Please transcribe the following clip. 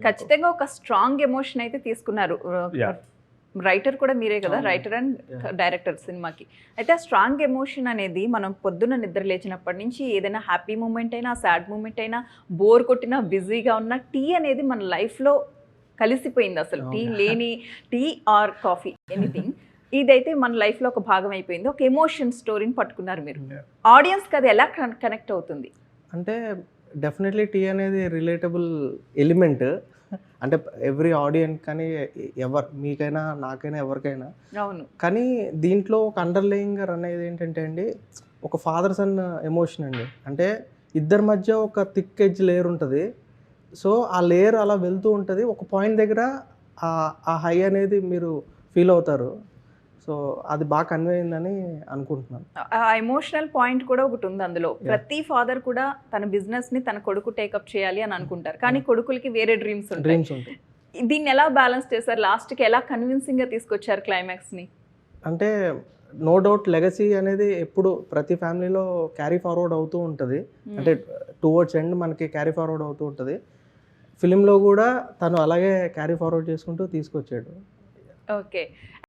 ఖచ్చితంగా ఒక strong emotion అయితే తీసుకున్నారు. Yeah. రైటర్ కూడా మీరే కదా, రైటర్ అండ్ డైరెక్టర్ సినిమాకి. అయితే ఆ స్ట్రాంగ్ ఎమోషన్ అనేది మనం పొద్దున్న నిద్ర లేచినప్పటి నుంచి ఏదైనా హ్యాపీ మూమెంట్ అయినా, సాడ్ మూమెంట్ అయినా, బోర్ కొట్టినా, బిజీగా ఉన్న టీ అనేది మన లైఫ్లో కలిసిపోయింది. అసలు టీ లేని, టీ ఆర్ కాఫీ ఎనీథింగ్, ఇదైతే మన లైఫ్లో ఒక భాగం అయిపోయింది. ఒక ఎమోషన్ స్టోరీని పట్టుకున్నారు మీరు. ఆడియన్స్కి అది ఎలా కనెక్ట్ అవుతుంది? అంటే డెఫినెట్లీ టీ అనేది రిలేటబుల్ ఎలిమెంట్. అంటే ఎవ్రీ ఆడియన్స్ కానీ మీకైనా నాకైనా ఎవరికైనా. అవును. కానీ దీంట్లో ఒక అండర్లయింగ్ రన్ అయ్యేది ఏంటంటే అండి, ఒక ఫాదర్ సన్ ఎమోషన్ అండి. అంటే ఇద్దరి మధ్య ఒక థిక్ ఎడ్జ్ లేయర్ ఉంటుంది. సో ఆ లేయర్ అలా వెళ్తూ ఉంటుంది. ఒక పాయింట్ దగ్గర ఆ హై అనేది మీరు ఫీల్ అవుతారు. సో అది బాగా కన్వే అయిందని అనుకుంటున్నాను. ఆ ఎమోషనల్ పాయింట్ కూడా ఒకటి ఉంది అందులో. ప్రతి ఫాదర్ కూడా తన బిజినెస్ ని తన కొడుకు టేకప్ చేయాలి అని అనుకుంటారు, కానీ కొడుకులకి వేరే డ్రీమ్స్ ఉంటాయి. దీన్ని ఎలా బ్యాలెన్స్ చేశారు? లాస్ట్ కి ఎలా కన్విన్సింగ్ గా తీసుకొచ్చారు క్లైమాక్స్ ని? అంటే నో డౌట్ లెగసీ అనేది ఎప్పుడు ప్రతి ఫ్యామిలీలో క్యారీ ఫార్వర్డ్ అవుతూ ఉంటుంది. అంటే టువర్డ్స్ ఎండ్ మనకి క్యారీ ఫార్వర్డ్ అవుతూ ఉంటుంది. ఫిలింలో కూడా తను అలాగే క్యారీ ఫార్వర్డ్ చేసుకుంటూ తీసుకొచ్చాడు. ఓకే.